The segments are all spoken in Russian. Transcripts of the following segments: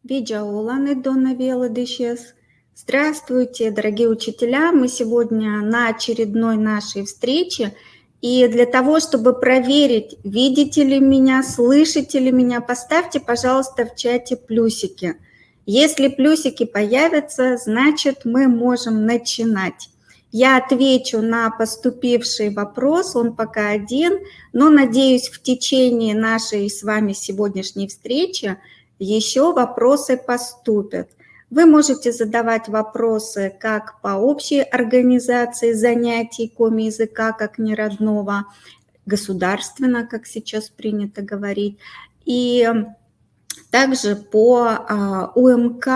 Виджауланы Дона Велодыщес. Здравствуйте, дорогие учителя! Мы сегодня на очередной нашей встрече. И для того, чтобы проверить, видите ли меня, слышите ли меня, поставьте, пожалуйста, в чате плюсики. Если плюсики появятся, значит, мы можем начинать. Я отвечу на поступивший вопрос, он пока один, но, надеюсь, в течение нашей с вами сегодняшней встречи еще вопросы поступят. Вы можете задавать вопросы как по общей организации занятий коми-языка как неродного, государственно, как сейчас принято говорить, и также по УМК,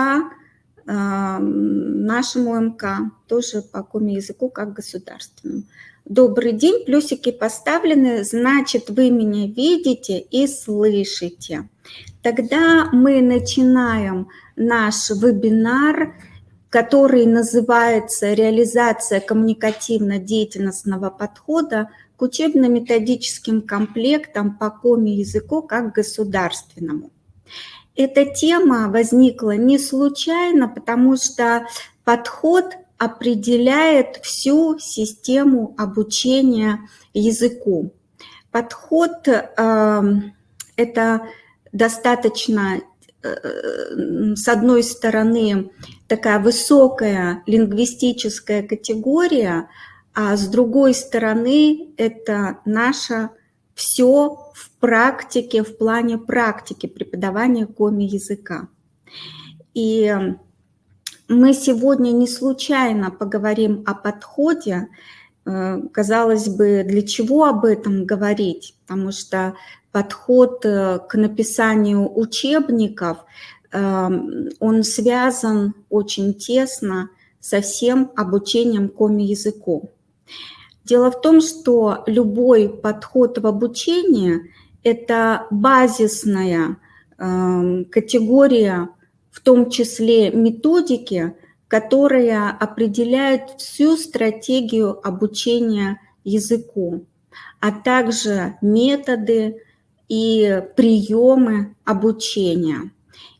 нашему УМК, тоже по коми-языку как государственному. Добрый день, плюсики поставлены, значит, вы меня видите и слышите. Тогда мы начинаем наш вебинар, который называется «Реализация коммуникативно-деятельностного подхода к учебно-методическим комплектам по коми-языку как государственному». Эта тема возникла не случайно, потому что подход определяет всю систему обучения языку. Подход это достаточно, с одной стороны, такая высокая лингвистическая категория, а с другой стороны, это наше все в практике, в плане практики преподавания коми-языка. И мы сегодня не случайно поговорим о подходе. Казалось бы, для чего об этом говорить? Потому что подход к написанию учебников, он связан очень тесно со всем обучением коми-языку. Дело в том, что любой подход в обучении – это базисная категория, в том числе методики, которая определяет всю стратегию обучения языку, а также методы и приемы обучения.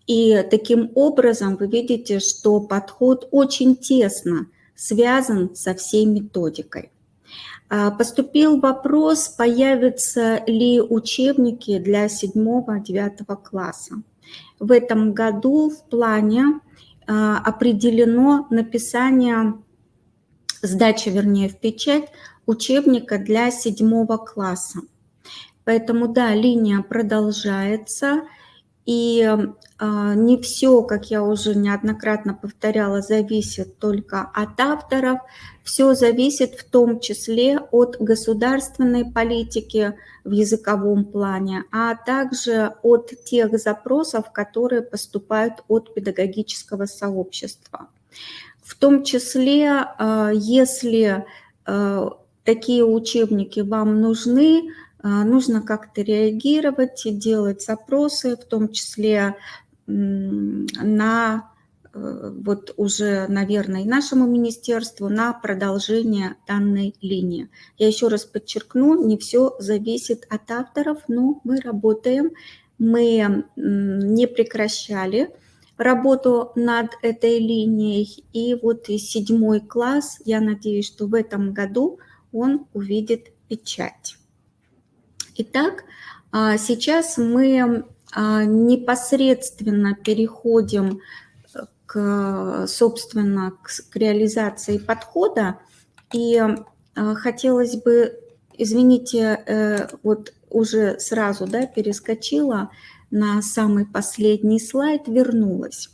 И таким образом вы видите, что подход очень тесно связан со всей методикой. Поступил вопрос, появятся ли учебники для 7-9 класса. В этом году в плане определено написание, сдача, вернее, в печать учебника для 7 класса. Поэтому, да, линия продолжается, и не все, как я уже неоднократно повторяла, зависит только от авторов, все зависит в том числе от государственной политики в языковом плане, а также от тех запросов, которые поступают от педагогического сообщества. В том числе, если такие учебники вам нужны, нужно как-то реагировать и делать запросы, в том числе на вот уже, наверное, и нашему министерству на продолжение данной линии. Я еще раз подчеркну, не все зависит от авторов, но мы работаем, мы не прекращали работу над этой линией. И вот и 7 класс, я надеюсь, что в этом году он увидит печать. Итак, сейчас мы непосредственно переходим собственно, к реализации подхода. И хотелось бы, извините, вот уже сразу, да, перескочила на самый последний слайд, вернулась.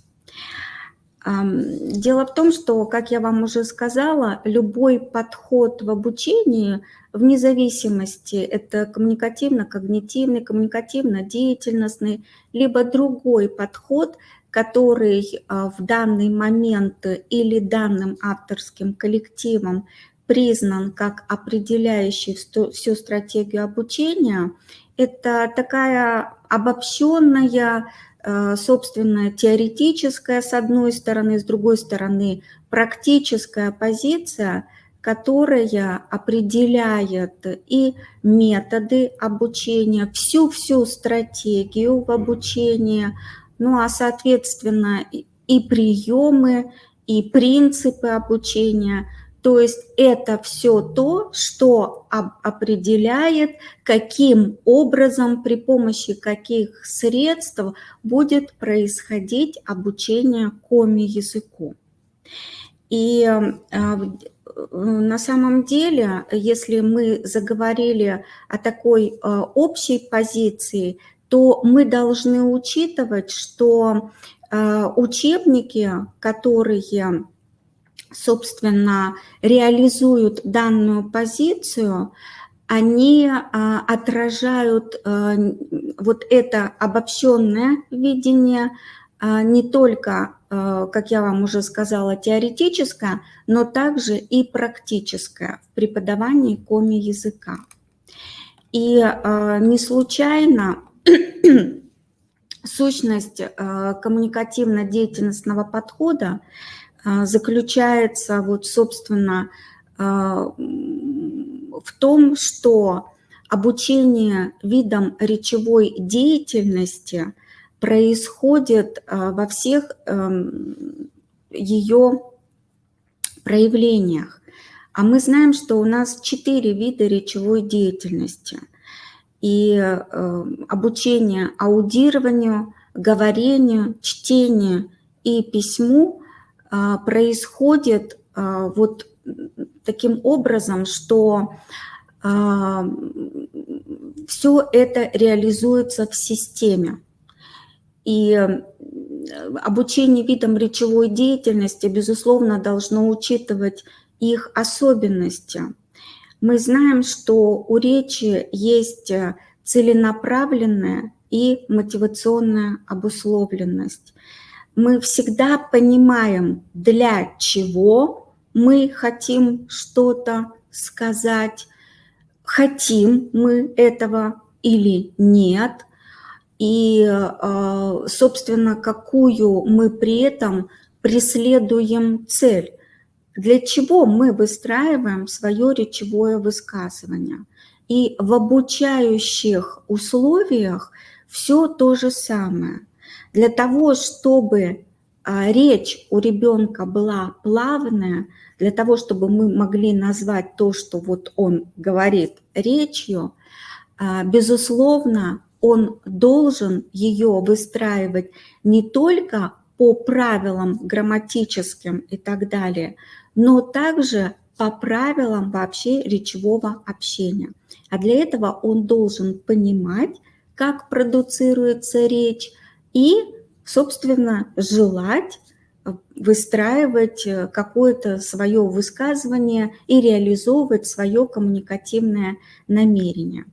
Дело в том, что, как я вам уже сказала, любой подход в обучении, вне зависимости, это коммуникативно-когнитивный, коммуникативно-деятельностный, либо другой подход, который в данный момент или данным авторским коллективом признан как определяющий всю стратегию обучения, это такая обобщенная, собственно, теоретическая, с одной стороны, с другой стороны, практическая позиция, которая определяет и методы обучения, всю стратегию в обучении, ну а соответственно и приемы, и принципы обучения. То есть это все то, что определяет, каким образом, при помощи каких средств будет происходить обучение коми-языку. И на самом деле, если мы заговорили о такой общей позиции, то мы должны учитывать, что учебники, которые, собственно, реализуют данную позицию, они отражают вот это обобщенное видение, не только, как я вам уже сказала, теоретическое, но также и практическое в преподавании коми-языка. И не случайно сущность коммуникативно-деятельностного подхода заключается, вот, собственно, в том, что обучение видам речевой деятельности происходит во всех ее проявлениях. А мы знаем, что у нас 4 вида речевой деятельности. И обучение аудированию, говорению, чтению и письму происходит вот таким образом, что все это реализуется в системе. И обучение видам речевой деятельности, безусловно, должно учитывать их особенности. Мы знаем, что у речи есть целенаправленная и мотивационная обусловленность. Мы всегда понимаем, для чего мы хотим что-то сказать, хотим мы этого или нет, и, собственно, какую мы при этом преследуем цель. Для чего мы выстраиваем свое речевое высказывание. И в обучающих условиях все то же самое. Для того, чтобы речь у ребенка была плавная, для того, чтобы мы могли назвать то, что вот он говорит речью, безусловно, он должен ее выстраивать не только по правилам грамматическим и так далее, но также по правилам вообще речевого общения. А для этого он должен понимать, как продуцируется речь, и, собственно, желать выстраивать какое-то свое высказывание и реализовывать свое коммуникативное намерение.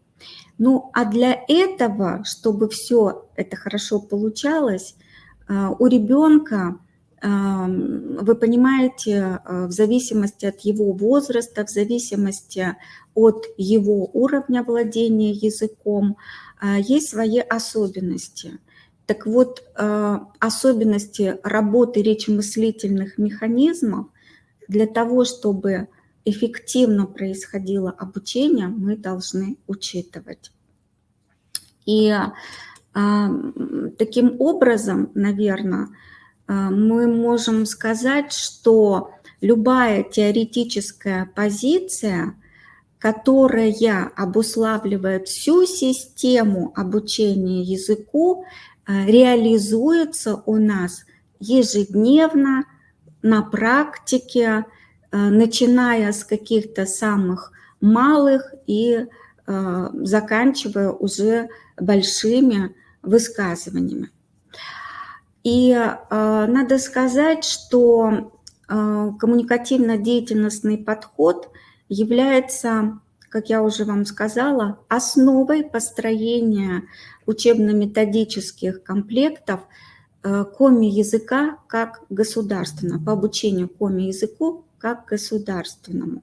Ну, а для этого, чтобы все это хорошо получалось, у ребенка, вы понимаете, в зависимости от его возраста, в зависимости от его уровня владения языком, есть свои особенности. Так вот, особенности работы речемыслительных механизмов для того, чтобы эффективно происходило обучение, мы должны учитывать. И таким образом, наверное, мы можем сказать, что любая теоретическая позиция, которая обуславливает всю систему обучения языку, реализуется у нас ежедневно на практике, начиная с каких-то самых малых и заканчивая уже большими высказываниями. И надо сказать, что коммуникативно-деятельностный подход является, как я уже вам сказала, основой построения учебно-методических комплектов коми-языка как государственного, по обучению коми-языку как государственному.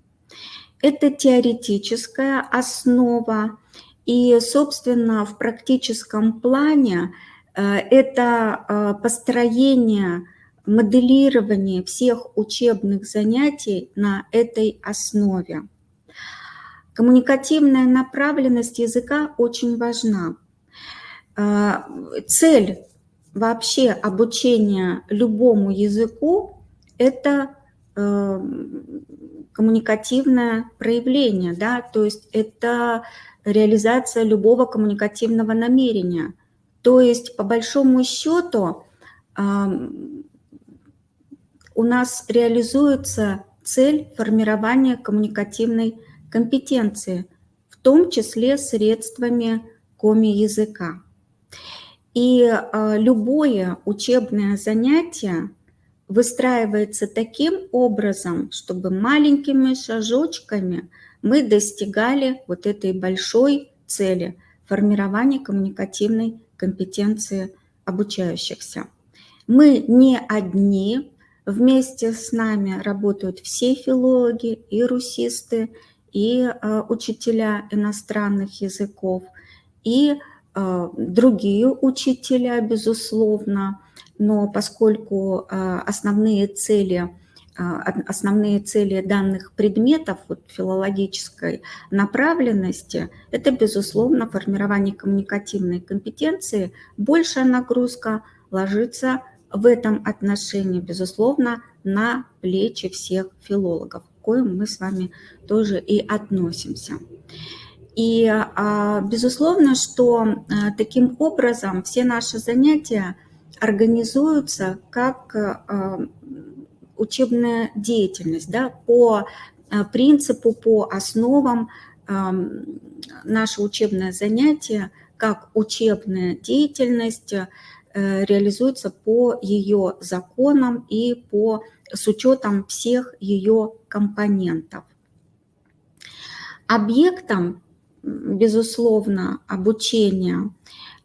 Это теоретическая основа, и, собственно, в практическом плане это построение, моделирование всех учебных занятий на этой основе. Коммуникативная направленность языка очень важна. Цель вообще обучение любому языку – это коммуникативное проявление, да, то есть это реализация любого коммуникативного намерения. То есть, по большому счету, у нас реализуется цель формирования коммуникативной компетенции, в том числе средствами коми-языка. И любое учебное занятие выстраивается таким образом, чтобы маленькими шажочками мы достигали вот этой большой цели формирования коммуникативной компетенции обучающихся. Мы не одни, вместе с нами работают все филологи и русисты, и учителя иностранных языков, и другие учителя, безусловно, но поскольку основные цели данных предметов вот, филологической направленности – это, безусловно, формирование коммуникативной компетенции, большая нагрузка ложится в этом отношении, безусловно, на плечи всех филологов, к коим мы с вами тоже и относимся. И, безусловно, что таким образом все наши занятия организуются как учебная деятельность, да, по принципу, по основам наше учебное занятие как учебная деятельность реализуется по ее законам и с учетом всех ее компонентов. Объектом, безусловно, обучения,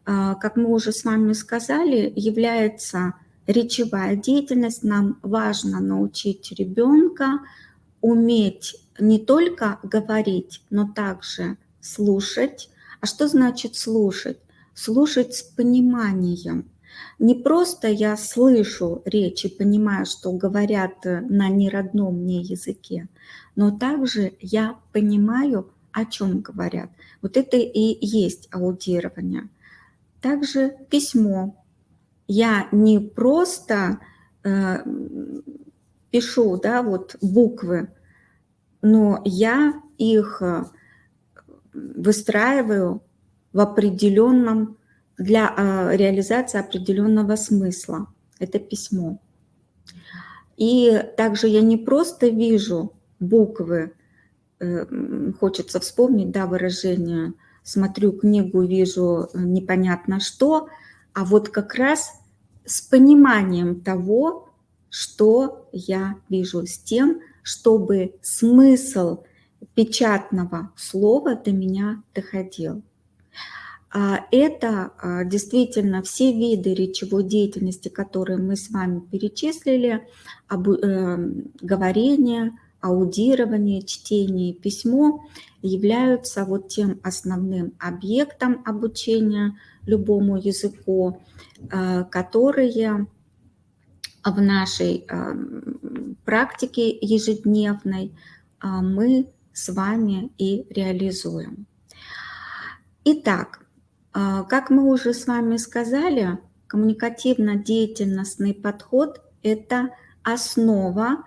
как мы уже с вами сказали, является речевая деятельность. Нам важно научить ребенка уметь не только говорить, но также слушать. А что значит слушать? Слушать с пониманием. Не просто я слышу речь и понимаю, что говорят на неродном мне языке, но также я понимаю, о чем говорят. Вот это и есть аудирование. Также письмо. Я не просто пишу, да, вот буквы, но я их выстраиваю в определенном, для реализации определенного смысла. Это письмо. И также я не просто вижу буквы, хочется вспомнить, да, выражение «смотрю книгу, вижу непонятно что», а вот как раз с пониманием того, что я вижу, с тем, чтобы смысл печатного слова до меня доходил. Это действительно все виды речевой деятельности, которые мы с вами перечислили, говорение, аудирование, чтение, письмо, являются вот тем основным объектом обучения любому языку, которые в нашей практике ежедневной мы с вами и реализуем. Итак, как мы уже с вами сказали, коммуникативно-деятельностный подход – это основа,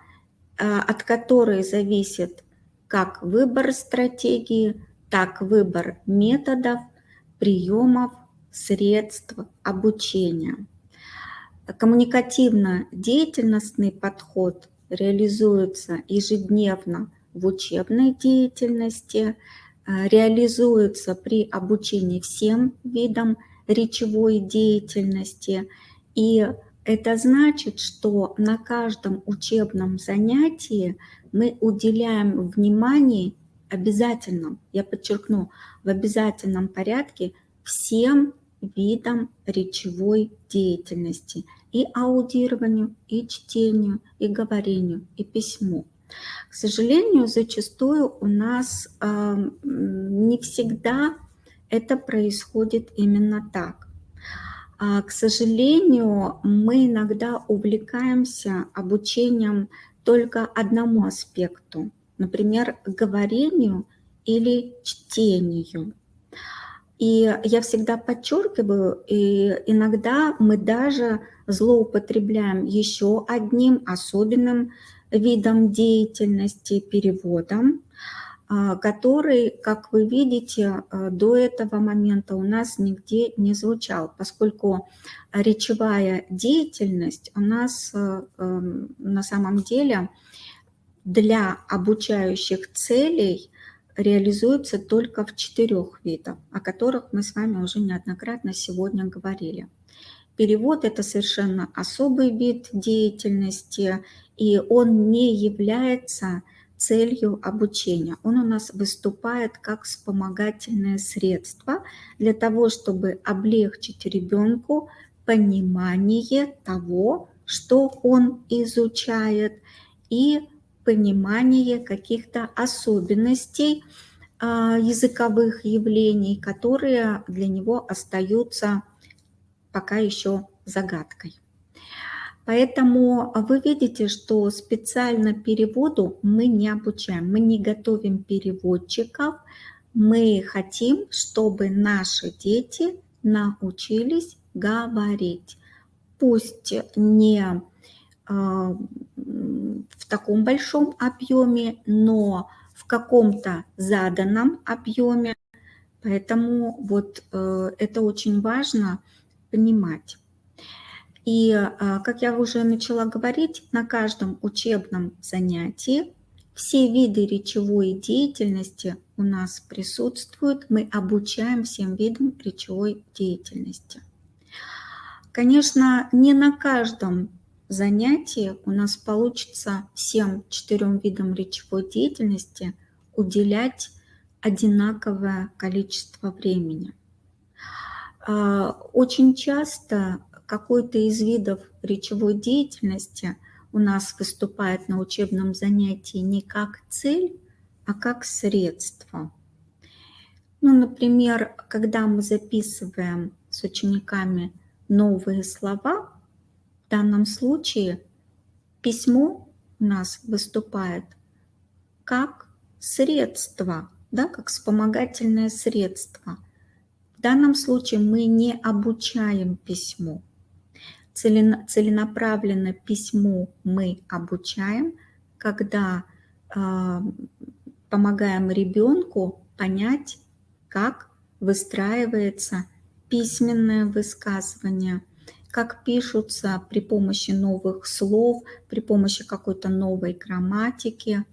от которой зависит как выбор стратегии, так выбор методов, приемов, средств обучения. Коммуникативно-деятельностный подход реализуется ежедневно в учебной деятельности, реализуется при обучении всем видам речевой деятельности. И это значит, что на каждом учебном занятии мы уделяем внимание обязательно, я подчеркну, в обязательном порядке всем видам речевой деятельности: и аудированию, и чтению, и говорению, и письму. К сожалению, зачастую у нас не всегда это происходит именно так. К сожалению, мы иногда увлекаемся обучением только одному аспекту, например, говорению или чтению. И я всегда подчеркиваю, и иногда мы даже злоупотребляем еще одним особенным видом деятельности, переводом, который, как вы видите, до этого момента у нас нигде не звучал, поскольку речевая деятельность у нас на самом деле для обучающих целей реализуется только в 4 видах, о которых мы с вами уже неоднократно сегодня говорили. Перевод – это совершенно особый вид деятельности, и он не является целью обучения. Он у нас выступает как вспомогательное средство для того, чтобы облегчить ребенку понимание того, что он изучает, и понимание каких-то особенностей языковых явлений, которые для него остаются пока еще загадкой. Поэтому вы видите, что специально переводу мы не обучаем, мы не готовим переводчиков, мы хотим, чтобы наши дети научились говорить. Пусть не в таком большом объеме, но в каком-то заданном объеме. Поэтому вот это очень важно понимать. И, как я уже начала говорить, на каждом учебном занятии все виды речевой деятельности у нас присутствуют. Мы обучаем всем видам речевой деятельности. Конечно, не на каждом занятии у нас получится всем 4 видам речевой деятельности уделять одинаковое количество времени. Очень часто какой-то из видов речевой деятельности у нас выступает на учебном занятии не как цель, а как средство. Ну, например, когда мы записываем с учениками новые слова, в данном случае письмо у нас выступает как средство, да, как вспомогательное средство. В данном случае мы не обучаем письму. Целенаправленно письму мы обучаем, когда помогаем ребенку понять, как выстраивается письменное высказывание, как пишутся при помощи новых слов, при помощи какой-то новой грамматики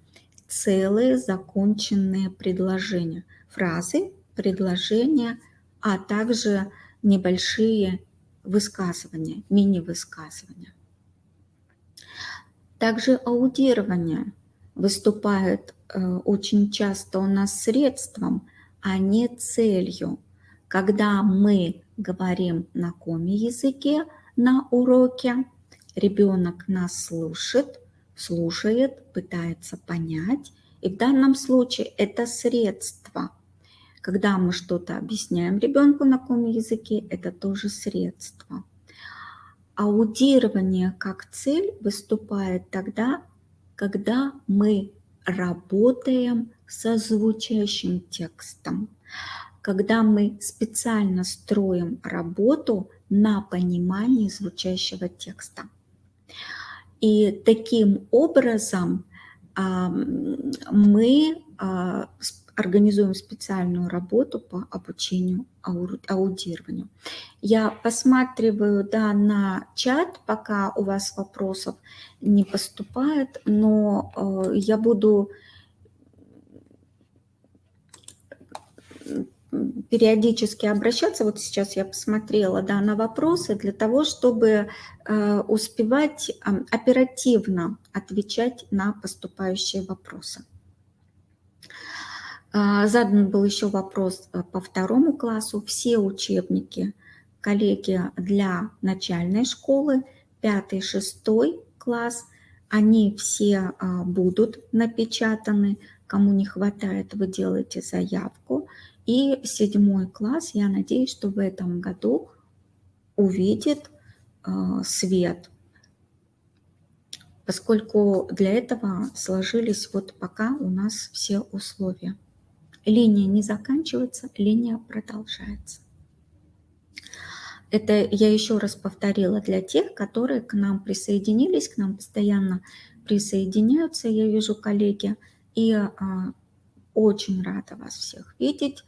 целые законченные предложения, фразы, предложения, а также небольшие высказывания, мини-высказывания. Также аудирование выступает очень часто у нас средством, а не целью. Когда мы говорим на коми-языке на уроке, ребенок нас слушает, пытается понять, и в данном случае это средство. Когда мы что-то объясняем ребенку на коми-языке, это тоже средство. Аудирование как цель выступает тогда, когда мы работаем со звучащим текстом, когда мы специально строим работу на понимании звучащего текста. И таким образом мы организуем специальную работу по обучению аудированию. Я посматриваю, да, на чат, пока у вас вопросов не поступает, но я буду периодически обращаться. Вот сейчас я посмотрела, да, на вопросы для того, чтобы успевать оперативно отвечать на поступающие вопросы. Задан был еще вопрос по 2 классу. Все учебники, коллеги, для начальной школы, 5-6 класс, они все будут напечатаны. Кому не хватает, вы делаете заявку. И 7 класс, я надеюсь, что в этом году увидит свет, поскольку для этого сложились вот пока у нас все условия. линия не заканчивается, линия продолжается. Это я еще раз повторила для тех, которые к нам присоединились, к нам постоянно присоединяются, я вижу, коллеги, и очень рада вас всех видеть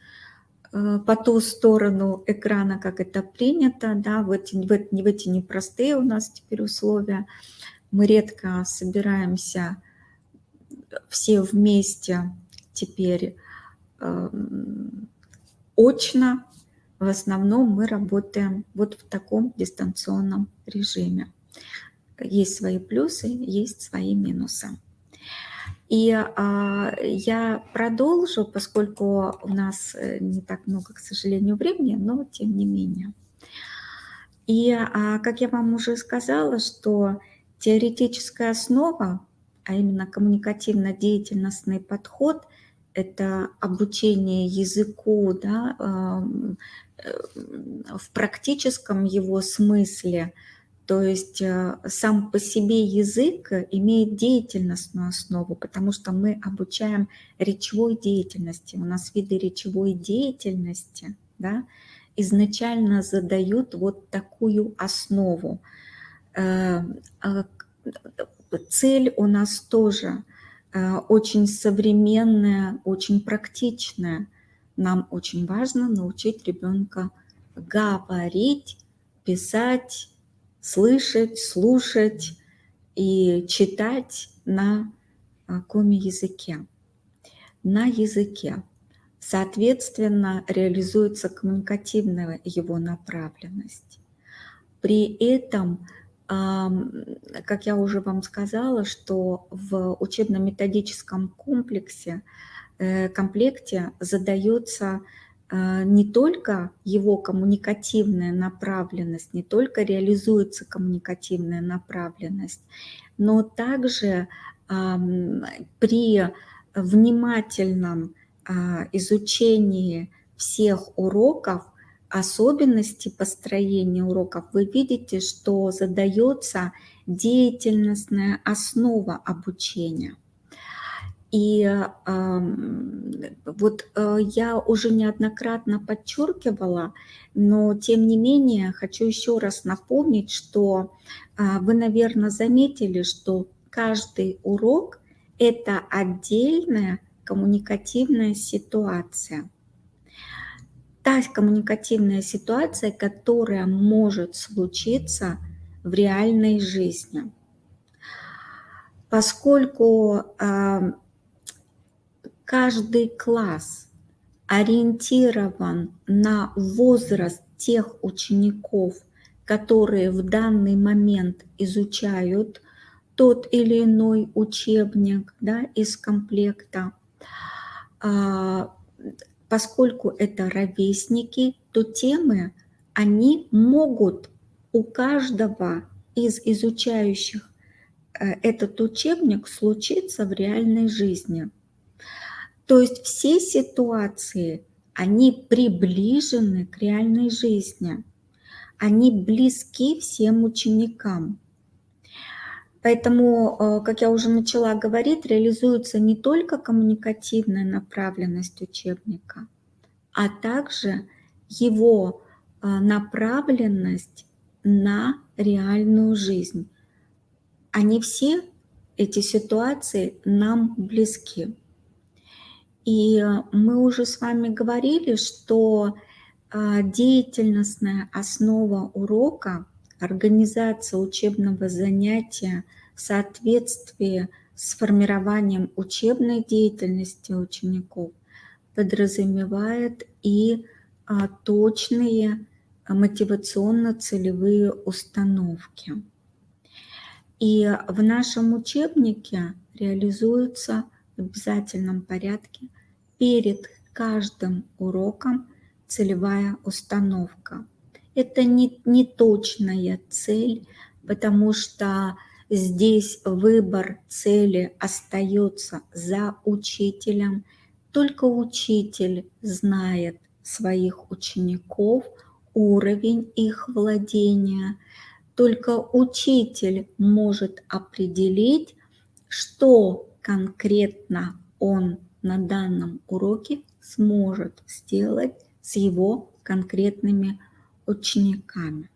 по ту сторону экрана, как это принято, да, в эти непростые у нас теперь условия. Мы редко собираемся все вместе теперь очно. В основном мы работаем вот в таком дистанционном режиме. Есть свои плюсы, есть свои минусы. И я продолжу, поскольку у нас не так много, к сожалению, времени, но тем не менее. И как я вам уже сказала, что теоретическая основа, а именно коммуникативно-деятельностный подход, это обучение языку, да, в практическом его смысле. То есть сам по себе язык имеет деятельностную основу, потому что мы обучаем речевой деятельности. У нас виды речевой деятельности, да, изначально задают вот такую основу. Цель у нас тоже очень современная, очень практичная. Нам очень важно научить ребенка говорить, писать, слышать, слушать и читать на коми-языке. На языке. Соответственно, реализуется коммуникативная его направленность. При этом, как я уже вам сказала, что в учебно-методическом комплекте задается не только его коммуникативная направленность, не только реализуется коммуникативная направленность, но также при внимательном изучении всех уроков, особенностей построения уроков, вы видите, что задается деятельностная основа обучения. И вот я уже неоднократно подчеркивала, но тем не менее хочу еще раз напомнить, что вы, наверное, заметили, что каждый урок – это отдельная коммуникативная ситуация. Та коммуникативная ситуация, которая может случиться в реальной жизни. Поскольку каждый класс ориентирован на возраст тех учеников, которые в данный момент изучают тот или иной учебник, да, из комплекта, поскольку это ровесники, то темы, они могут у каждого из изучающих этот учебник случиться в реальной жизни. То есть все ситуации, они приближены к реальной жизни, они близки всем ученикам. Поэтому, как я уже начала говорить, реализуется не только коммуникативная направленность учебника, а также его направленность на реальную жизнь. Они все, эти ситуации, нам близки. И мы уже с вами говорили, что деятельностная основа урока, организация учебного занятия в соответствии с формированием учебной деятельности учеников подразумевает и точные мотивационно-целевые установки. И в нашем учебнике реализуется в обязательном порядке перед каждым уроком целевая установка. Это не точная цель, потому что здесь выбор цели остается за учителем. Только учитель знает своих учеников, уровень их владения. Только учитель может определить, что конкретно он на данном уроке сможет сделать с его конкретными учениками.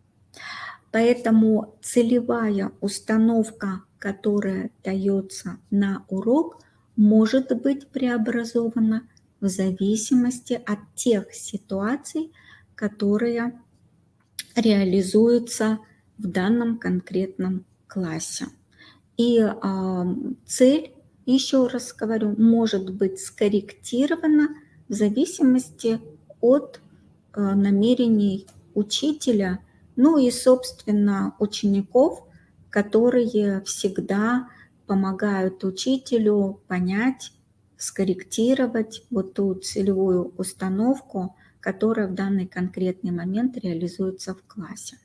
Поэтому целевая установка, которая дается на урок, может быть преобразована в зависимости от тех ситуаций, которые реализуются в данном конкретном классе. И цель, еще раз говорю, может быть скорректирована в зависимости от намерений учителя, ну и, собственно, учеников, которые всегда помогают учителю понять, скорректировать вот ту целевую установку, которая в данный конкретный момент реализуется в классе.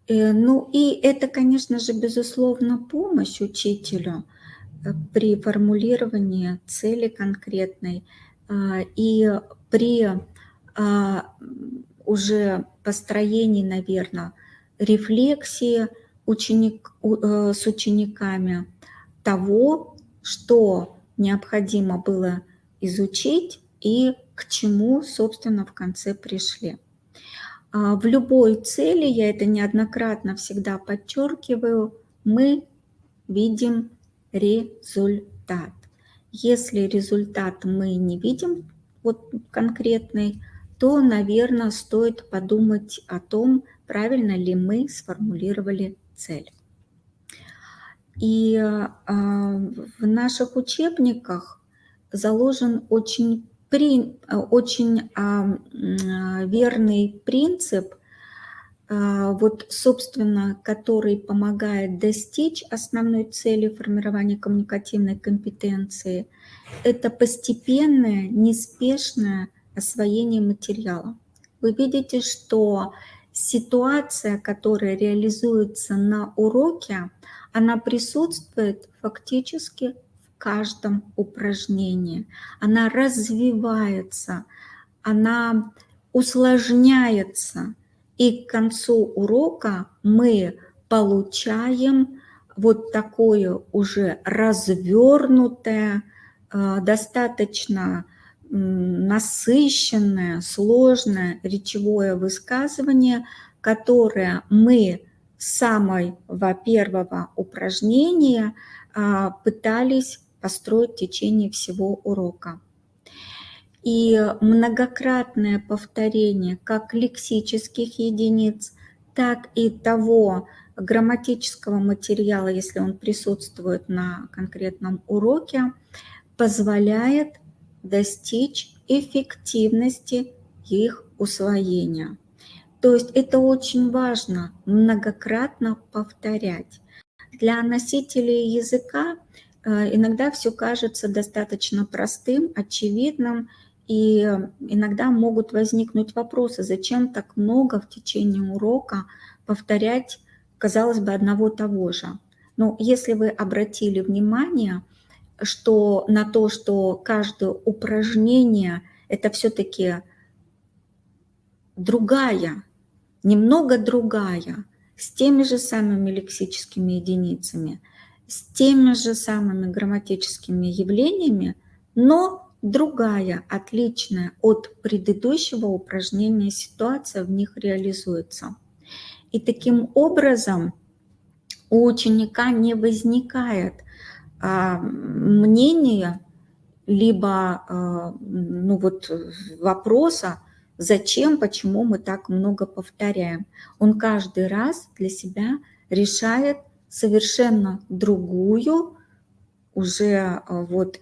Ну и это, конечно же, безусловно, помощь учителю при формулировании цели конкретной и при уже построении, наверное, рефлексии с учениками того, что необходимо было изучить и к чему, собственно, в конце пришли. В любой цели, я это неоднократно всегда подчеркиваю, мы видим результат. Если результат мы не видим вот конкретный, то, наверное, стоит подумать о том, правильно ли мы сформулировали цель. И в наших учебниках заложен очень верный принцип, вот, собственно, который помогает достичь основной цели формирования коммуникативной компетенции. Это постепенное, неспешное освоение материала. Вы видите, что ситуация, которая реализуется на уроке, она присутствует фактически в каждом упражнении. Она развивается, она усложняется. И к концу урока мы получаем вот такое уже развернутое, достаточно насыщенное, сложное речевое высказывание, которое мы с самого первого упражнения пытались построить в течение всего урока. И многократное повторение как лексических единиц, так и того грамматического материала, если он присутствует на конкретном уроке, позволяет достичь эффективности их усвоения. То есть это очень важно многократно повторять. Для носителей языка иногда все кажется достаточно простым, очевидным, и иногда могут возникнуть вопросы, зачем так много в течение урока повторять, казалось бы, одного того же. Но если вы обратили внимание, что на то, что каждое упражнение – это все-таки другая, немного другая, с теми же самыми лексическими единицами, с теми же самыми грамматическими явлениями, но другая, отличная от предыдущего упражнения ситуация в них реализуется. И таким образом у ученика не возникает мнения, либо вопроса, зачем, почему мы так много повторяем. Он каждый раз для себя решает совершенно другую, уже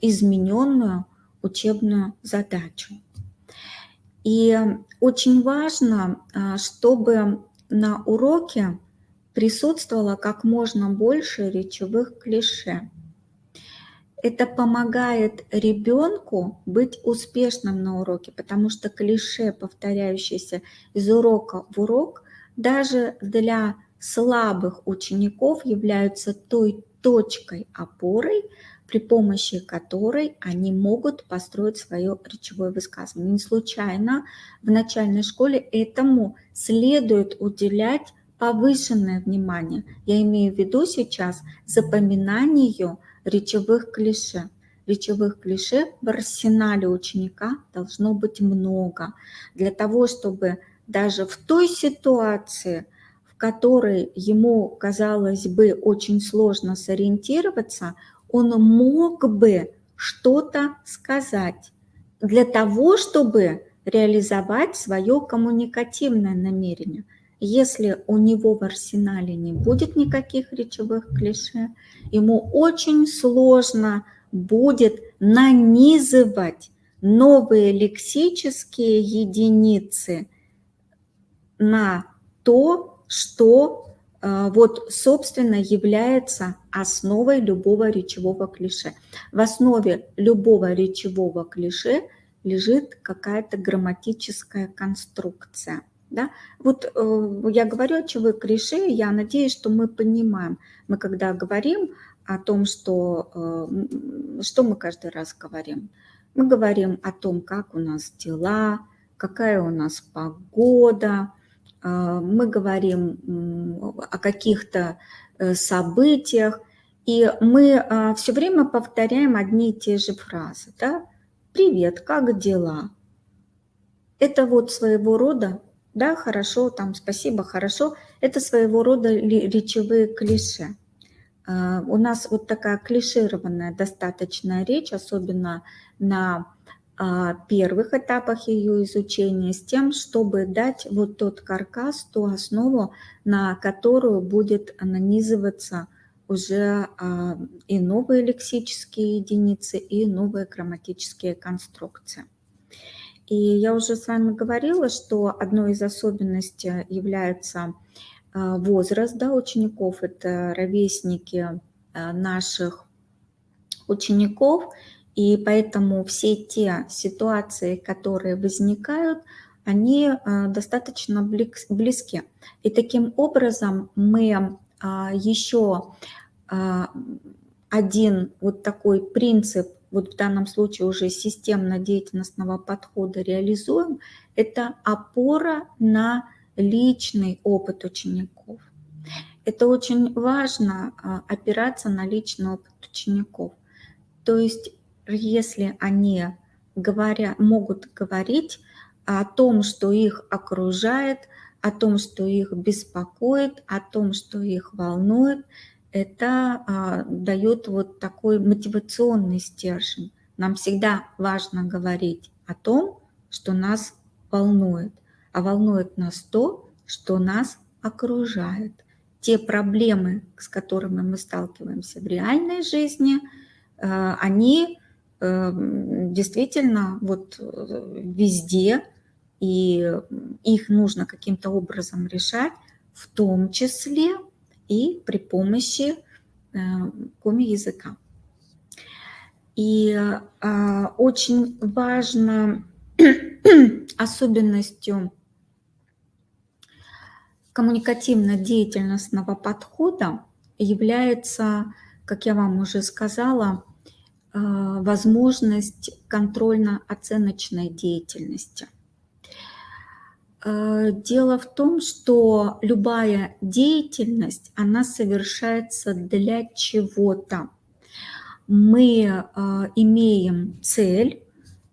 измененную учебную задачу. И очень важно, чтобы на уроке присутствовало как можно больше речевых клише. Это помогает ребенку быть успешным на уроке, потому что клише, повторяющиеся из урока в урок, даже для слабых учеников являются той точкой опоры, при помощи которой они могут построить свое речевое высказывание. Не случайно в начальной школе этому следует уделять повышенное внимание. Я имею в виду сейчас запоминанию речевых клише. речевых клише в арсенале ученика должно быть много для того, чтобы даже в той ситуации, в которой ему, казалось бы, очень сложно сориентироваться, он мог бы что-то сказать для того, чтобы реализовать свое коммуникативное намерение. Если у него в арсенале не будет никаких речевых клише, ему очень сложно будет нанизывать новые лексические единицы на то, что вот, собственно, является основой любого речевого клише. В основе любого речевого клише лежит какая-то грамматическая конструкция. Да? Вот я говорю речевые клише, я надеюсь, что мы понимаем. Мы когда говорим о том, что мы каждый раз говорим? Мы говорим о том, как у нас дела, какая у нас погода, мы говорим о каких-то событиях, и мы все время повторяем одни и те же фразы. Да? «Привет, как дела?» Это вот своего рода, да, хорошо, там, спасибо, хорошо, это своего рода речевые клише. У нас вот такая клишированная достаточная речь, особенно на первых этапах ее изучения, с тем, чтобы дать вот тот каркас, ту основу, на которую будет нанизываться уже и новые лексические единицы, и новые грамматические конструкции. И я уже с вами говорила, что одной из особенностей является возраст, да, учеников, это ровесники наших учеников, и поэтому все те ситуации, которые возникают, они достаточно близки. И таким образом мы еще один вот такой принцип, вот в данном случае уже системно-деятельностного подхода реализуем, это опора на личный опыт учеников. Это очень важно, опираться на личный опыт учеников. То есть если они могут говорить о том, что их окружает, о том, что их беспокоит, о том, что их волнует, это дает вот такой мотивационный стержень. Нам всегда важно говорить о том, что нас волнует, а волнует нас то, что нас окружает. Те проблемы, с которыми мы сталкиваемся в реальной жизни, они действительно вот везде, и их нужно каким-то образом решать, в том числе и при помощи коми-языка. И очень важно особенностью коммуникативно-деятельностного подхода является, как я вам уже сказала, возможность контрольно-оценочной деятельности. Дело в том, что любая деятельность, она совершается для чего-то. Мы имеем цель,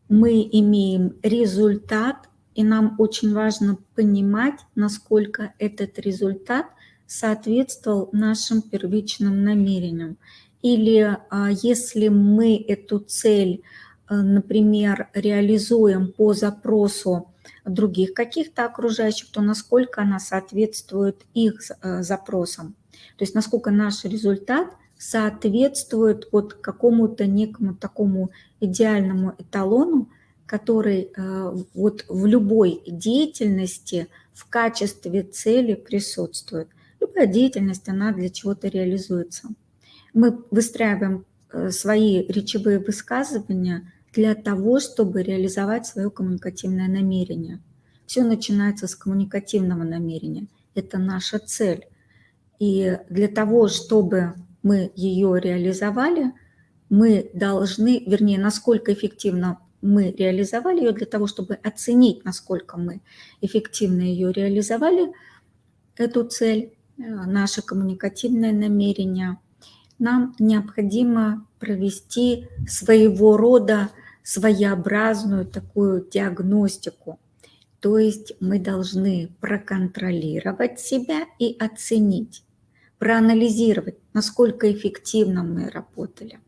мы имеем результат, и нам очень важно понимать, насколько этот результат соответствовал нашим первичным намерениям. Или если мы эту цель, например, реализуем по запросу других каких-то окружающих, то насколько она соответствует их запросам. То есть насколько наш результат соответствует вот какому-то некому такому идеальному эталону, который вот в любой деятельности в качестве цели присутствует. Любая деятельность, она для чего-то реализуется. Мы выстраиваем свои речевые высказывания для того, чтобы реализовать свое коммуникативное намерение. Все начинается с коммуникативного намерения. Это наша цель. И для того, чтобы мы ее реализовали, мы должны, вернее, насколько эффективно мы реализовали ее, для того, чтобы оценить, насколько мы эффективно ее реализовали, эту цель, наше коммуникативное намерение, нам необходимо провести своего рода своеобразную такую диагностику. То есть мы должны проконтролировать себя и оценить, проанализировать, насколько эффективно мы работали.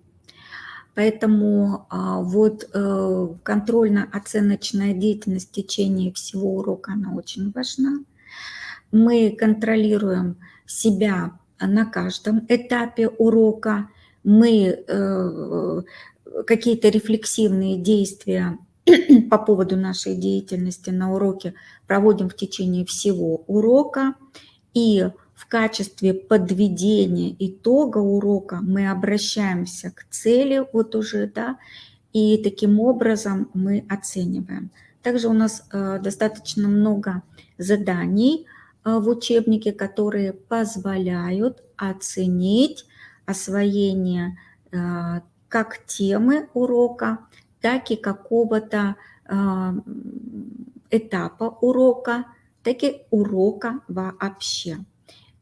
Поэтому вот контрольно-оценочная деятельность в течение всего урока, она очень важна. Мы контролируем себя на каждом этапе урока, мы какие-то рефлексивные действия по поводу нашей деятельности на уроке проводим в течение всего урока, и в качестве подведения итога урока мы обращаемся к цели вот уже, да, и таким образом мы оцениваем. Также у нас достаточно много заданий в учебнике, которые позволяют оценить освоение как темы урока, так и какого-то этапа урока, так и урока вообще.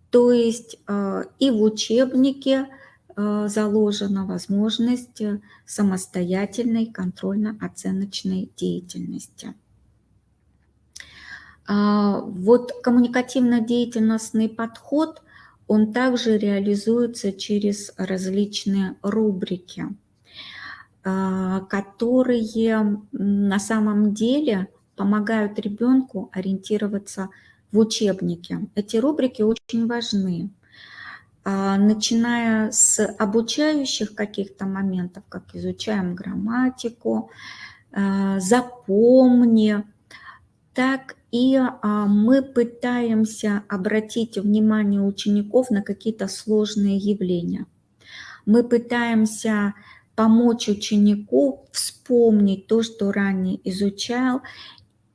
То есть и в учебнике заложена возможность самостоятельной контрольно-оценочной деятельности. Вот коммуникативно-деятельностный подход, он также реализуется через различные рубрики, которые на самом деле помогают ребенку ориентироваться в учебнике. Эти рубрики очень важны. Начиная с обучающих каких-то моментов, как изучаем грамматику, запомни, так и мы пытаемся обратить внимание учеников на какие-то сложные явления. Мы пытаемся помочь ученику вспомнить то, что ранее изучал,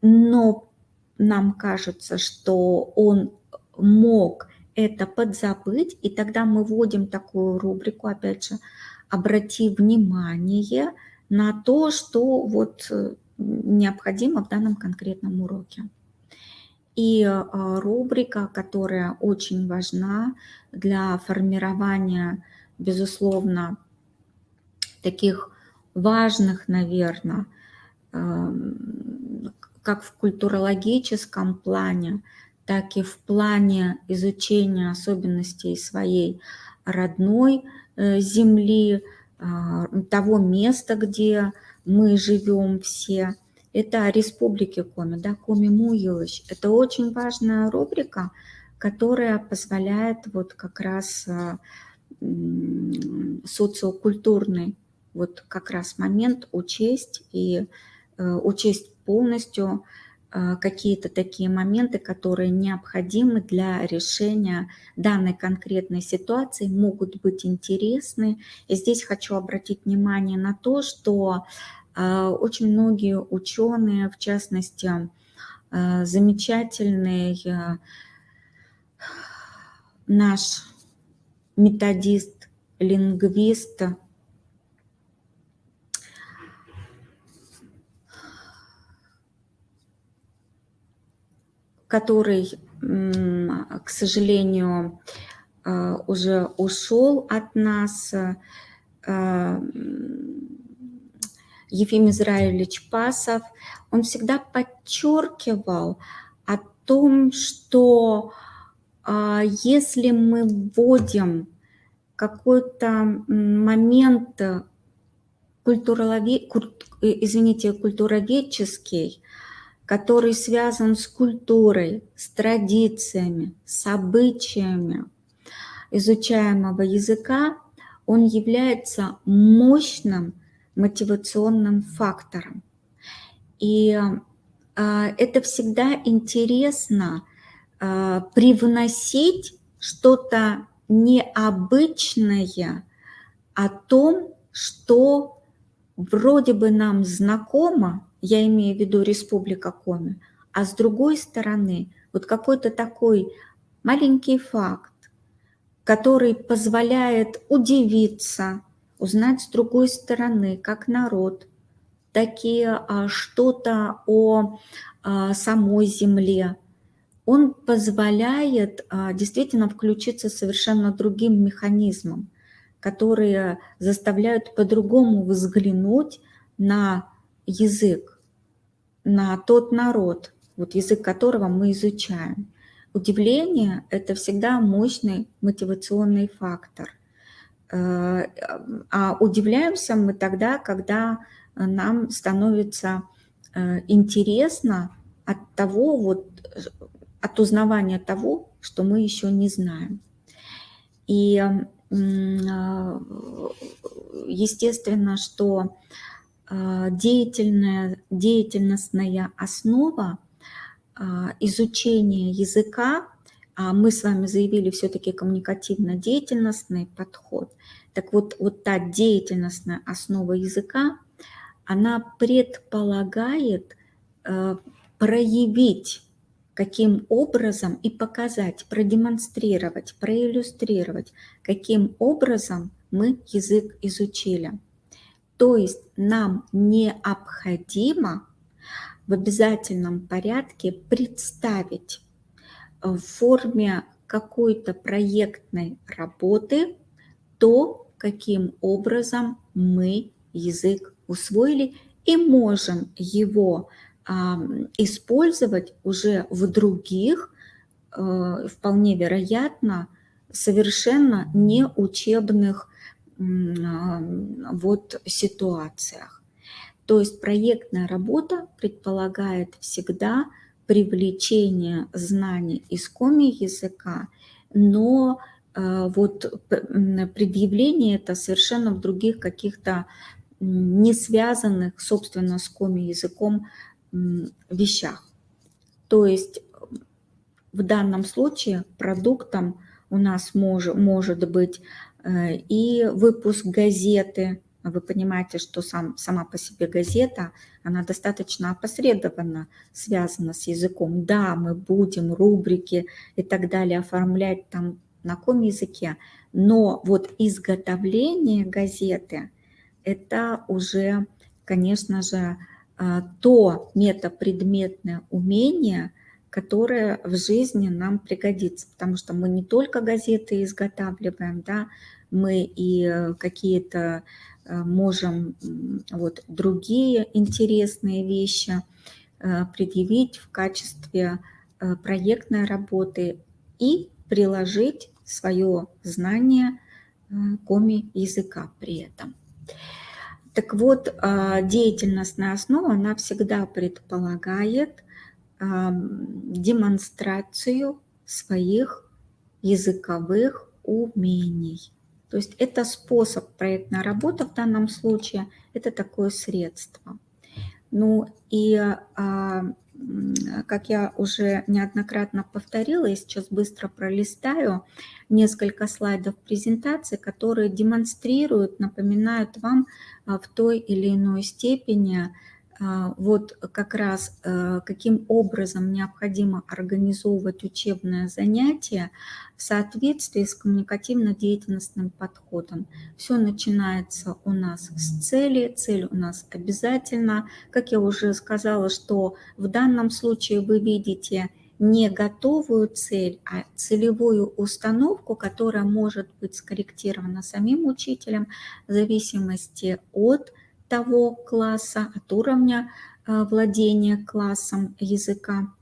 но нам кажется, что он мог это подзабыть, и тогда мы вводим такую рубрику, опять же, обрати внимание на то, что вот необходимо в данном конкретном уроке. И рубрика, которая очень важна для формирования, безусловно, таких важных, наверное, как в культурологическом плане, так и в плане изучения особенностей своей родной земли, того места, где мы живем все. Это о Республике Коми, да, Коми Муйылыч. Это очень важная рубрика, которая позволяет вот как раз социокультурный вот как раз момент учесть и учесть полностью какие-то такие моменты, которые необходимы для решения данной конкретной ситуации, могут быть интересны. И здесь хочу обратить внимание на то, что очень многие ученые, в частности, замечательный наш методист, лингвист, который, к сожалению, уже ушел от нас, Ефим Израилевич Пасов, он всегда подчеркивал о том, что если мы вводим какой-то момент культуроведческий, который связан с культурой, с традициями, с обычаями изучаемого языка, он является мощным мотивационным фактором. И это всегда интересно привносить что-то необычное о том, что вроде бы нам знакомо, я имею в виду Республика Коми, а с другой стороны, вот какой-то такой маленький факт, который позволяет удивиться, узнать с другой стороны, как народ, такие что-то о самой земле. Он позволяет действительно включиться совершенно другим механизмом, которые заставляют по-другому взглянуть на язык, на тот народ, вот язык которого мы изучаем. Удивление – это всегда мощный мотивационный фактор. А удивляемся мы тогда, когда нам становится интересно от того, от узнавания того, что мы еще не знаем. И естественно, что деятельностная основа изучения языка, а мы с вами заявили все-таки коммуникативно-деятельностный подход. Так вот, та деятельностная основа языка, она предполагает проявить, каким образом, и показать, продемонстрировать, проиллюстрировать, каким образом мы язык изучили. То есть нам необходимо в обязательном порядке представить в форме какой-то проектной работы то, каким образом мы язык усвоили и можем его использовать уже в других, вполне вероятно, совершенно неучебных ситуациях. То есть проектная работа предполагает всегда привлечение знаний из коми-языка, но предъявление это совершенно в других каких-то не связанных, собственно, с коми-языком вещах. То есть в данном случае продуктом у нас может быть и выпуск газеты. Вы понимаете, что сама по себе газета, она достаточно опосредованно связана с языком. Да, мы будем рубрики и так далее оформлять там на коми-языке, но вот изготовление газеты – это уже, конечно же, то метапредметное умение, которое в жизни нам пригодится, потому что мы не только газеты изготавливаем, да, мы и какие-то можем другие интересные вещи предъявить в качестве проектной работы и приложить свое знание коми-языка при этом. Так вот, деятельностная основа, она всегда предполагает демонстрацию своих языковых умений. То есть это способ проектной работы в данном случае, это такое средство. Ну и, как я уже неоднократно повторила, я сейчас быстро пролистаю несколько слайдов презентации, которые демонстрируют, напоминают вам в той или иной степени как раз каким образом необходимо организовывать учебное занятие в соответствии с коммуникативно-деятельностным подходом. Все начинается у нас с цели. Цель у нас обязательно. Как я уже сказала, что в данном случае вы видите не готовую цель, а целевую установку, которая может быть скорректирована самим учителем в зависимости от того класса, от уровня владения классом языка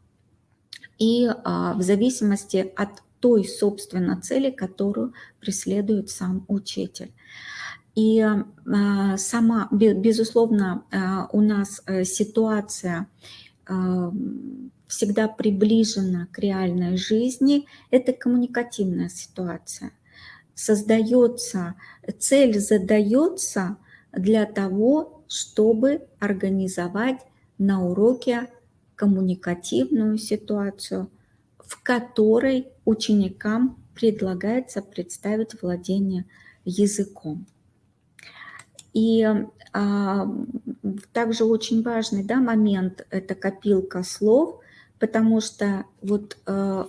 и в зависимости от той, собственно, цели, которую преследует сам учитель. И безусловно, у нас ситуация всегда приближена к реальной жизни. Это коммуникативная ситуация. Цель задается для того, чтобы организовать на уроке коммуникативную ситуацию, в которой ученикам предлагается представить владение языком. И также очень важный момент – это копилка слов, потому что в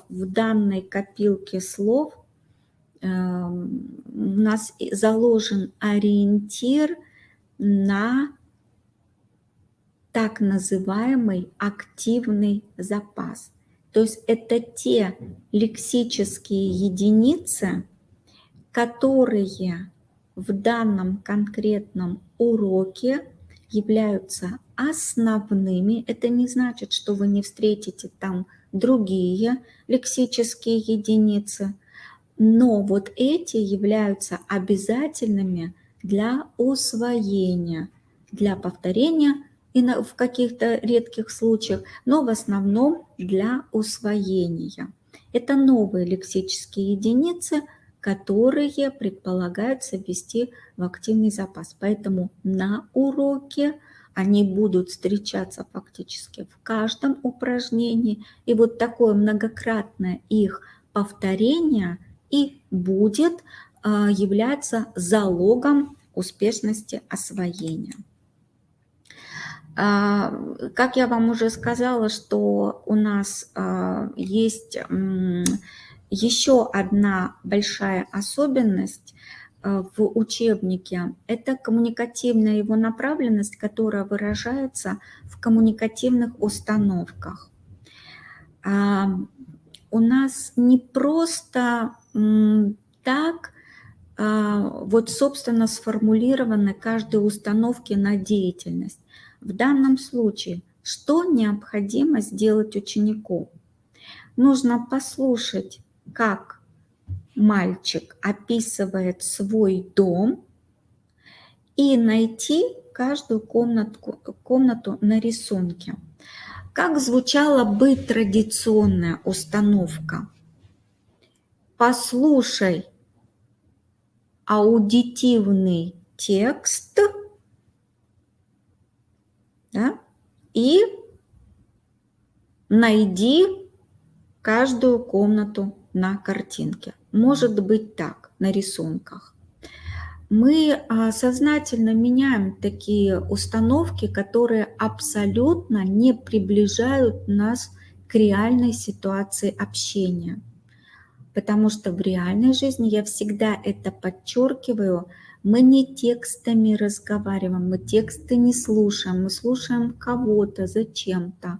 данной копилке слов у нас заложен ориентир на так называемый активный запас. То есть это те лексические единицы, которые в данном конкретном уроке являются основными. Это не значит, что вы не встретите там другие лексические единицы, но вот эти являются обязательными для усвоения, для повторения и в каких-то редких случаях, но в основном для усвоения. Это новые лексические единицы, которые предполагается ввести в активный запас. Поэтому на уроке они будут встречаться фактически в каждом упражнении. И вот такое многократное их повторение и будет являться залогом успешности освоения. Как я вам уже сказала, что у нас есть еще одна большая особенность в учебнике – это коммуникативная его направленность, которая выражается в коммуникативных установках. У нас не просто так вот, собственно, сформулированы каждой установки на деятельность. В данном случае, что необходимо сделать ученику? Нужно послушать, как мальчик описывает свой дом, и найти каждую комнату на рисунке. Как звучала бы традиционная установка? Послушай аудитивный текст, да, и найди каждую комнату на картинке. Может быть так, на рисунках. Мы сознательно меняем такие установки, которые абсолютно не приближают нас к реальной ситуации общения. Потому что в реальной жизни, я всегда это подчеркиваю, мы не текстами разговариваем, мы тексты не слушаем, мы слушаем кого-то, зачем-то.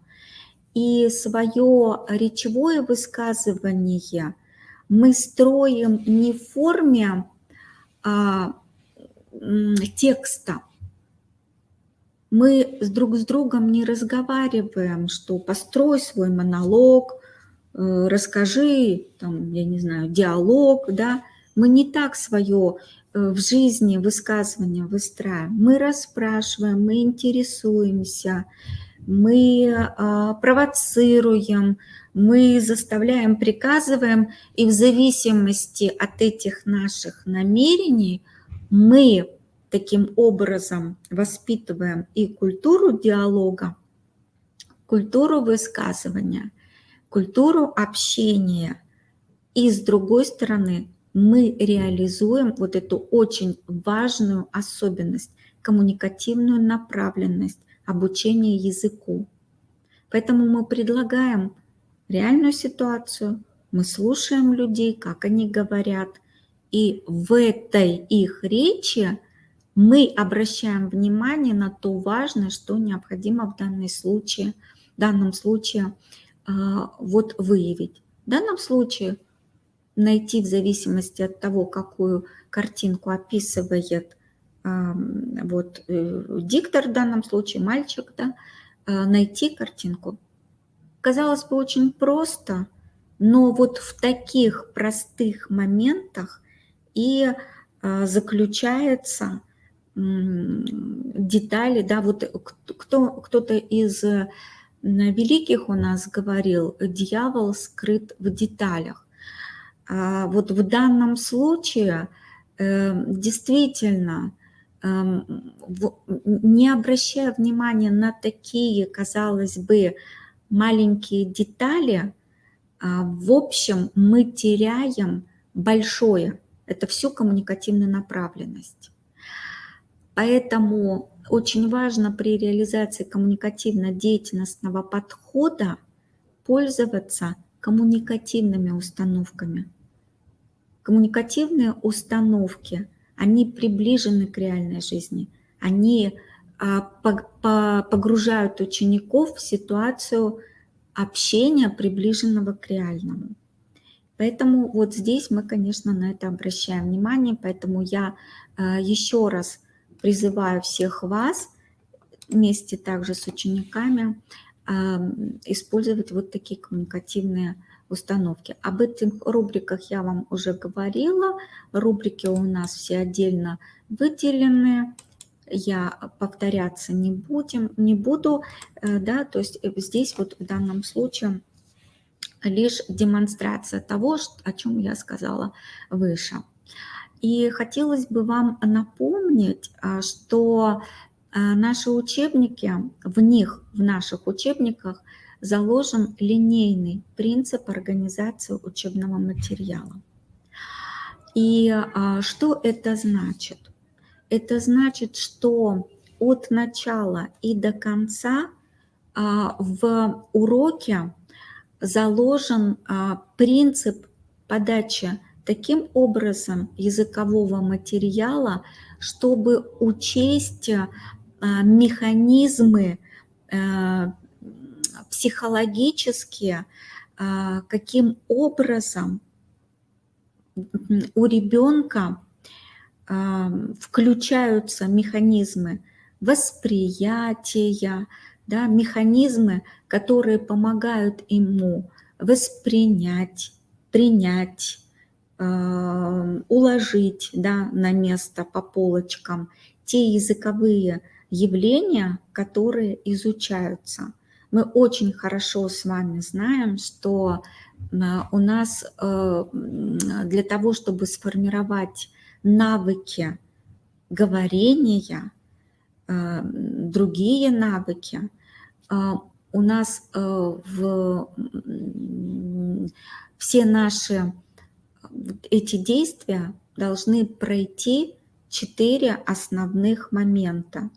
И свое речевое высказывание мы строим не в форме текста. Мы друг с другом не разговариваем, что построй свой монолог, расскажи, там, я не знаю, диалог, да. Мы не так свое в жизни высказывание выстраиваем. Мы расспрашиваем, мы интересуемся, мы провоцируем, мы заставляем, приказываем, и в зависимости от этих наших намерений мы таким образом воспитываем и культуру диалога, культуру высказывания, культуру общения. И с другой стороны, мы реализуем вот эту очень важную особенность, коммуникативную направленность обучения языку. Поэтому мы предлагаем реальную ситуацию, мы слушаем людей, как они говорят, и в этой их речи мы обращаем внимание на то важное, что необходимо в данном случае вот выявить. В данном случае найти в зависимости от того, какую картинку описывает вот диктор, в данном случае мальчик, да, найти картинку. Казалось бы, очень просто, но вот в таких простых моментах и заключается детали, да, вот кто-то из великих у нас говорил, дьявол скрыт в деталях. Вот в данном случае действительно, не обращая внимания на такие, казалось бы, маленькие детали, в общем, мы теряем большое. Это всю коммуникативную направленность. Поэтому очень важно при реализации коммуникативно-деятельностного подхода пользоваться коммуникативными установками. Коммуникативные установки, они приближены к реальной жизни, они погружают учеников в ситуацию общения, приближенного к реальному. Поэтому вот здесь мы, конечно, на это обращаем внимание, поэтому я еще раз призываю всех вас вместе также с учениками использовать вот такие коммуникативные установки. Об этих рубриках я вам уже говорила. Рубрики у нас все отдельно выделены. Я повторяться не буду, да, то есть здесь вот в данном случае лишь демонстрация того, о чем я сказала выше. И хотелось бы вам напомнить, что наши учебники, в наших учебниках заложен линейный принцип организации учебного материала. И что это значит? Это значит, что от начала и до конца в уроке заложен принцип подачи таким образом языкового материала, чтобы учесть механизмы психологические, каким образом у ребенка включаются механизмы восприятия, да, механизмы, которые помогают ему воспринять, принять, уложить, да, на место по полочкам те языковые явления, которые изучаются. Мы очень хорошо с вами знаем, что у нас для того, чтобы сформировать навыки говорения, другие навыки, у нас все наши эти действия должны пройти 4 основных момента.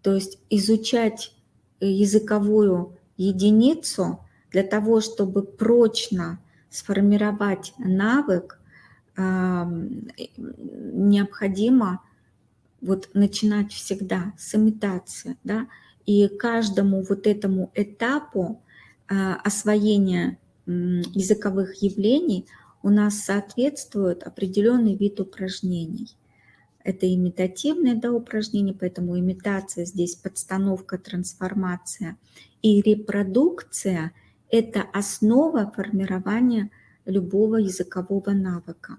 То есть изучать языковую единицу для того, чтобы прочно сформировать навык, необходимо вот начинать всегда с имитации, да, и каждому вот этому этапу освоения языковых явлений у нас соответствует определенный вид упражнений. Это имитативные, да, упражнения, поэтому имитация здесь подстановка, трансформация. И репродукция – это основа формирования любого языкового навыка.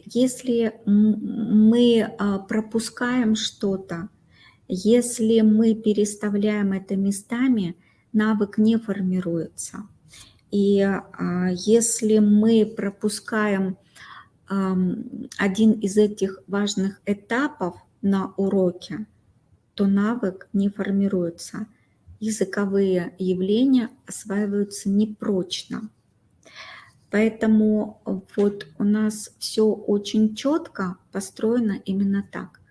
Если мы пропускаем что-то, если мы переставляем это местами, навык не формируется. И если мы пропускаем один из этих важных этапов на уроке, то навык не формируется. Языковые явления осваиваются непрочно. Поэтому вот у нас все очень четко построено именно так.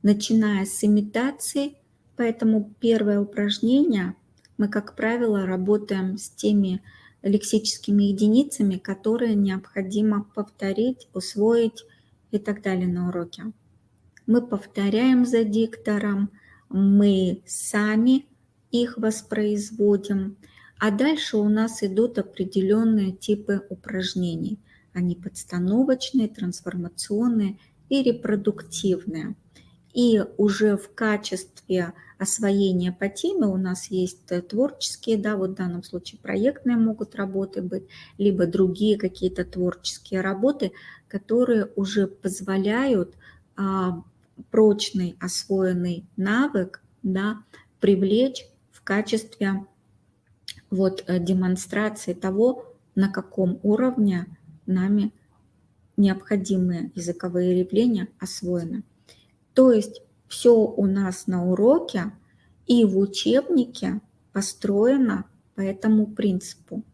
Начиная с имитации, поэтому первое упражнение мы, как правило, работаем с теми лексическими единицами, которые необходимо повторить, усвоить и так далее на уроке. Мы повторяем за диктором, мы сами их воспроизводим, а дальше у нас идут определенные типы упражнений. Они подстановочные, трансформационные и репродуктивные. И уже в качестве освоения по теме у нас есть творческие, да, вот в данном случае проектные могут работы быть, либо другие какие-то творческие работы, которые уже позволяют прочный освоенный навык, да, привлечь в качестве вот демонстрации того, на каком уровне нами необходимые языковые явления освоены. То есть все у нас на уроке и в учебнике построено по этому принципу.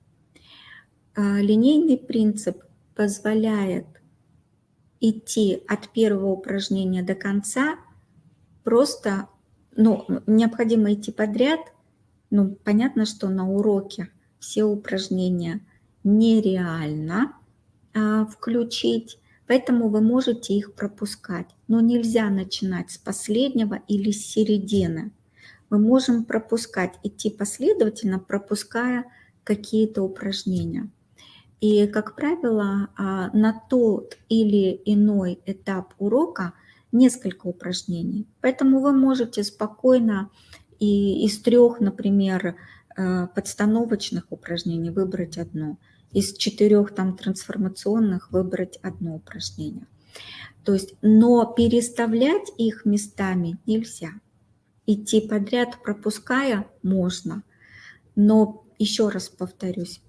Линейный принцип позволяет идти от первого упражнения до конца, просто, необходимо идти подряд. Понятно, что на уроке все упражнения нереально включить, поэтому вы можете их пропускать. Но нельзя начинать с последнего или с середины. Мы можем пропускать, идти последовательно, пропуская какие-то упражнения. И, как правило, на тот или иной этап урока несколько упражнений. Поэтому вы можете спокойно и из 3, например, подстановочных упражнений выбрать одно, из 4 там трансформационных выбрать одно упражнение. То есть, но переставлять их местами нельзя. Идти подряд, пропуская, можно. Но еще раз повторюсь,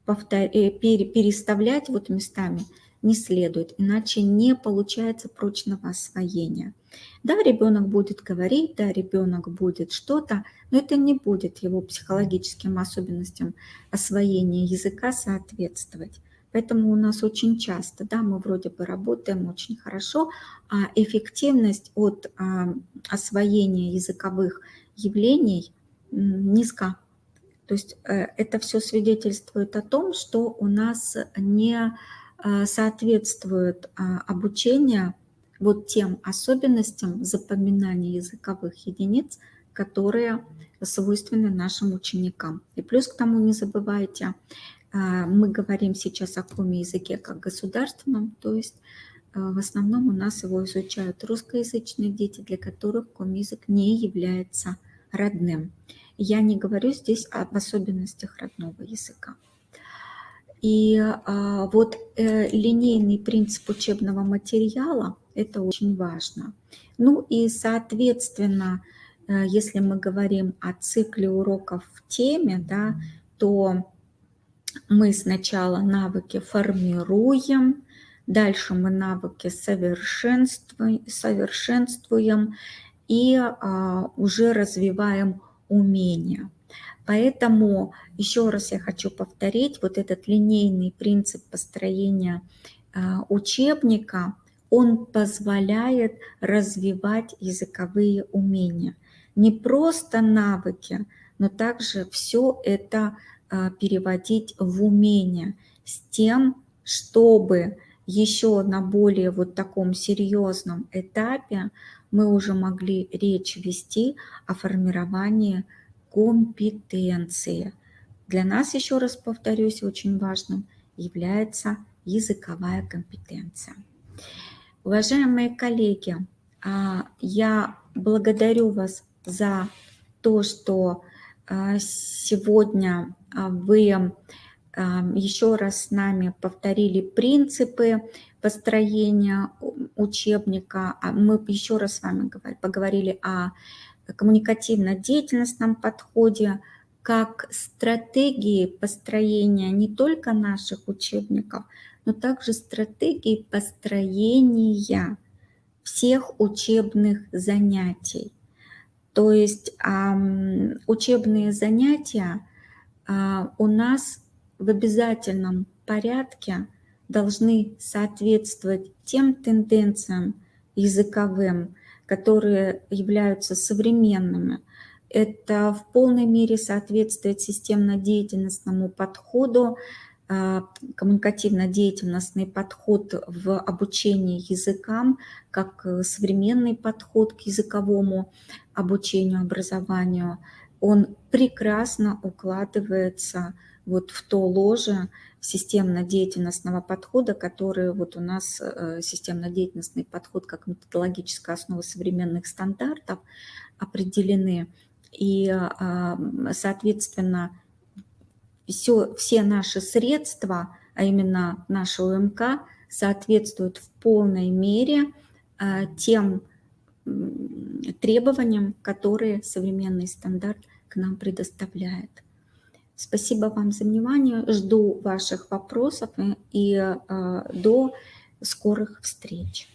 переставлять вот местами не следует, иначе не получается прочного освоения. Да, ребенок будет говорить, да, ребенок будет что-то, но это не будет его психологическим особенностям освоения языка соответствовать. Поэтому у нас очень часто, да, мы вроде бы работаем очень хорошо, а эффективность от освоения языковых явлений низка. То есть это все свидетельствует о том, что у нас не соответствует обучение вот тем особенностям запоминания языковых единиц, которые свойственны нашим ученикам. И плюс к тому не забывайте, мы говорим сейчас о коми-языке как государственном, то есть в основном у нас его изучают русскоязычные дети, для которых коми-язык не является родным. Я не говорю здесь об особенностях родного языка. И вот линейный принцип учебного материала – это очень важно. Ну и, соответственно, если мы говорим о цикле уроков в теме, да, то мы сначала навыки формируем, дальше мы навыки совершенствуем и уже развиваем умения. Поэтому еще раз я хочу повторить, вот этот линейный принцип построения учебника, он позволяет развивать языковые умения. Не просто навыки, но также все это переводить в умения с тем, чтобы еще на более вот таком серьезном этапе мы уже могли речь вести о формировании компетенции. Для нас, еще раз повторюсь, очень важным является языковая компетенция. Уважаемые коллеги, я благодарю вас за то, что сегодня вы еще раз с нами повторили принципы построения учебника. Мы еще раз с вами поговорили о коммуникативно-деятельностном подходе, как стратегии построения не только наших учебников, но также стратегии построения всех учебных занятий. То есть учебные занятия у нас в обязательном порядке должны соответствовать тем тенденциям языковым, которые являются современными. Это в полной мере соответствует системно-деятельностному подходу, коммуникативно-деятельностный подход в обучении языкам, как современный подход к языковому обучению, образованию. Он прекрасно укладывается вот в то ложе системно-деятельностного подхода, который вот у нас системно-деятельностный подход как методологическая основа современных стандартов определены. И, соответственно, все наши средства, а именно наша УМК, соответствуют в полной мере тем требованиям, которые современный стандарт к нам предоставляет. Спасибо вам за внимание. Жду ваших вопросов и до скорых встреч.